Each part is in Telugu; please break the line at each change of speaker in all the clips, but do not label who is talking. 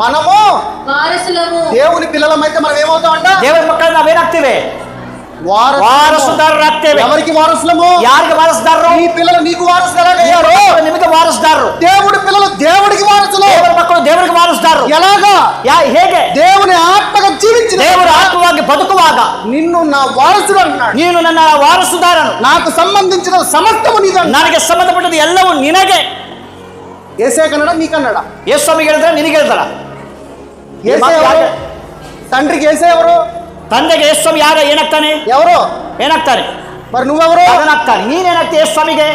మనము
ವಾರಸುಲಮು
దేవుని పిల్లలమైతే మనం ఏమవుతామంట?
ದೇವರ ಮಕ್ಕಳು ನಾವೇನಾಗ್ತೇವೆ? ವಾರಸುದಾರರಾಗ್ತೇವೆ.
ఎవరికి వారసులము?
ಯಾರಿಗೆ ವಾರಸುದಾರರು?
నీ పిల్లలు నీకు వారసుదారు.
ನಿಮಗೆ ವಾರಸುದಾರರು.
దేవుడి పిల్లలు దేవుడికి వారసులు.
ದೇವರ ಮಕ್ಕಳು ದೇವರಿಗೆ ವಾರಸುದಾರರು.
ఎలాగా?
ಹೇಗೆ?
దేవుని ఆత్మగా జీవించిన
ದೇವರ ಆತ್ಮವಾಗಿ ಬದುಕುವಾಗ
నిన్ను నా వారసుడు అన్నాడు.
ನೀನು ನನ್ನ ವಾರಸುದಾರನು,
నాకు సంబంధించిన సమస్తము నీదన్నాడు.
ನನಗೆ ಸಂಬಂಧಪಟ್ಟದ್ದು ಎಲ್ಲವೂ ನಿನಗೆ.
ఏసే కన్నడ నీకన్నాడా?
ಯೇಸುಸ್ವಾಮಿಗೆ ಹೇಳಿದ್ರ ನಿನಗೆ ಹೇಳ್ತಾರ?
ఏసే ఎవరు? తండ్రికి ఏసే ఎవరు?
ತಂದೆಗೆ ಯೇಸುಸ್ವಾಮಿ ಯಾರ ಏನಾಗ್ತಾನೆ?
ఎవరు?
ಏನಾಗ್ತಾನೆ?
మరి నువ్వెవరు?
ಅದನ್ನಾಗ್ತಾನೆ. ನೀನೇನಾಗ್ತೀಯ ಯೇಸುಸ್ವಾಮಿಗೆ?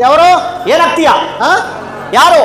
ఎవరు?
ಏನಾಗ್ತೀಯ?
ఆ?
ಯಾರು?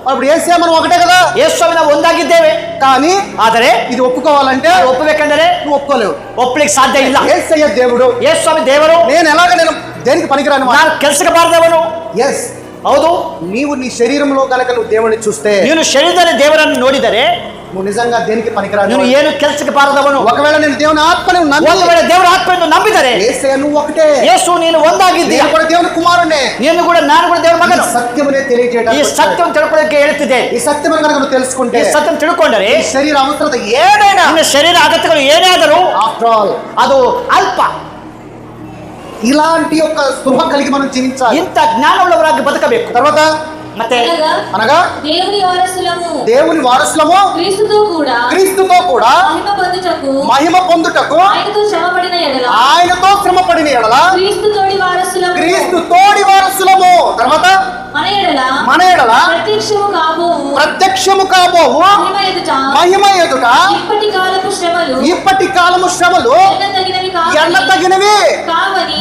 అప్పుడు ఏసే మనం ఒకటే కదా.
ಯೇಸುಸ್ವಾಮಿ ನಾವು ಒಂದಾಗಿದ್ದೇವೆ.
కానీ
ಆದರೆ
ఇది ఒప్పుకోవాలంటే
ಒಪ್ಪಬೇಕೆಂದರೆ
నువ్వు ఒప్పుకోలేవు.
ಒಪ್ಪಲಿಕ್ಕೆ ಸಾಧ್ಯ ಇಲ್ಲ.
ఏసయ్య దేవుడు,
ಯೇಸುಸ್ವಾಮಿ ದೇವರು,
నేను దేనికి పనికిరాను.
ನಾನು ಕೆಲಸಕ್ಕೆ ಬಾರದವನು.
ఎస్,
ಹೌದು.
నీవు నీ శరీరంలో కనుక నువ్వు దేవుని చూస్తే,
ನೀನು ಶರೀರದಲ್ಲಿ ದೇವರನ್ನು ನೋಡಿದರೆ
నువ్వు నిజంగా దేనికి పనికిరాను.
ನೀನು ಏನು ಕೆಲಸಕ್ಕೆ ಬಾರದವನು.
ఒకవేళ నేను దేవుని ఆత్మని నమ్మి,
ఒకవేళ ದೇವರ ಆತ್ಮವನ್ನು ನಂಬಿದರೆ
ఏసయ్య నువ్వు ఒకటే,
ಯೇಸು ನೀನು ಒಂದಾಗಿದ್ದೀಯ.
నేను కూడా దేవుని కుమారుణ్ణే.
ನಾನು ಕೂಡ ದೇವರ ಮಗನು.
సత్యమునే తెలియజేయడానికి
ಈ ಸತ್ಯವನ್ನು ತಿಳ್ಕೊಳ್ಳೋಕೆ ಹೇಳ್ತಿದೆ.
ఈ సత్యమును కనుక నువ్వు తెలుసుకుంటే,
ಈ సత్యం ತಿಳ್ಕೊಂಡರೆ
ఈ శరీర అవసరత ఏదైనా,
ನಿನ್ನ ಶರೀರ ಅಗತ್ಯಗಳು ಏನಾದರೂ
ఆఫ్టర్ ఆల్
ಅದು ಅಲ್ಪ.
ఇలాంటి ఒక స్పృహ కలిగి మనం జీవించాలి.
ಇಂಥ ಜ್ಞಾನವುಳ್ಳವರಾಗಿ ಬದುಕಬೇಕು.
తర్వాత
ಮತ್ತೆ
అనగా
దేవుని వారసులము,
దేవుని వారసులము,
క్రీస్తుతో కూడా
మహిమ పొందుటకు
ఆయనతో శ్రమపడిన ఎడల,
ఆయనతో శ్రమపడిన ఎడల
క్రీస్తు తోడి వారసులము,
క్రీస్తు తోడి వారసులము. తర్వాత మన ఎడల ప్రత్యక్షము కాబోవు మహిమ ఎదుట ఇప్పటి కాలము శ్రమలు ఎన్న తగినవి.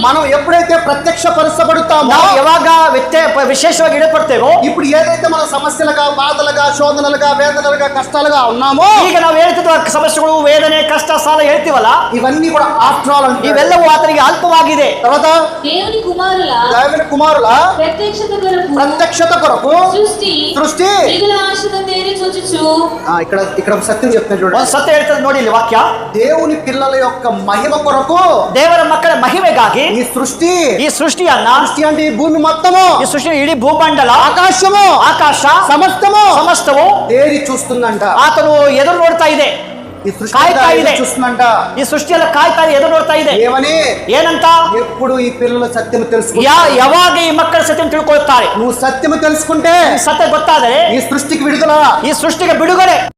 మనం ఎప్పుడైతే ప్రత్యక్షపరచబడతామో,
ಯಾವಾಗ ವಿಶೇಷವಾಗಿ ಇಡಪಡ್ತೇವೋ,
ఇప్పుడు ఏదైతే మన సమస్యలుగా, బాధలుగా, శోధనలుగా, వేదనలుగా, కష్టాలుగా ఉన్నామో,
ಈಗ ನಾವು ಹೇಳ್ತಿದ್ದ ಸಮಸ್ಯೆಗಳು, ವೇದನೆ, ಕಷ್ಟ, ಸಾಲ ಹೇಳ್ತೀವಲ್ಲ,
ఇవన్నీ కూడా ఆఫ్టర్ ఆల్ అంటే
ಇವೆಲ್ಲವೂ ಆತನಿಗೆ ಅಲ್ಪವಾಗಿದೆ.
తర్వాత
దేవుని
కుమారుల
ప్రత్యక్షత కొరకు
సృష్టి ఇక్కడ సత్యం చెప్తాను చూడండి.
ಒಂದು ಸತ್ಯ ಹೇಳ್ತದೆ ನೋಡಿ ಇಲ್ಲಿ ವಾಕ್ಯ.
దేవుని పిల్లల యొక్క మహిమ కొరకు,
ದೇವರ ಮಕ್ಕಳ ಮಹಿಮೆಗಾಗಿ
ఈ సృష్టి
ಸೃಷ್ಟಿ
అంటే ఈ భూమి మొత్తము,
ಈ ಸೃಷ್ಟಿ ಇಡೀ ಭೂಮಂಡಲ, ಆಕಾಶ ಸಮಸ್ತವು
తేరి చూస్తుందంట.
ಆತನು ಎದುರು ನೋಡ್ತಾ ಇದೆ,
ఈ సృష్టి
కాಯ್ತಾ ಇದೆ,
చూస్తుందంట.
ಈ ಸೃಷ್ಟಿಯೆಲ್ಲ ಕಾಯ್ತಾ ಇದೆ, ಎದುರು ನೋಡ್ತಾ ಇದೆ.
ఏమని?
ಏನಂತ?
ఎప్పుడు ఈ పిల్లల సత్యం తెలుసుకుంటే,
ಯಾವಾಗ ಈ ಮಕ್ಕಳ ಸತ್ಯ ತಿಳ್ಕೊಳ್ತಾರೆ.
నువ్వు సత్యము తెలుసుకుంటే,
ಸತ್ಯ ಗೊತ್ತಾದರೆ
ఈ సృష్టికి విడుదల,
ಈ ಸೃಷ್ಟಿಗೆ ಬಿಡುಗಡೆ.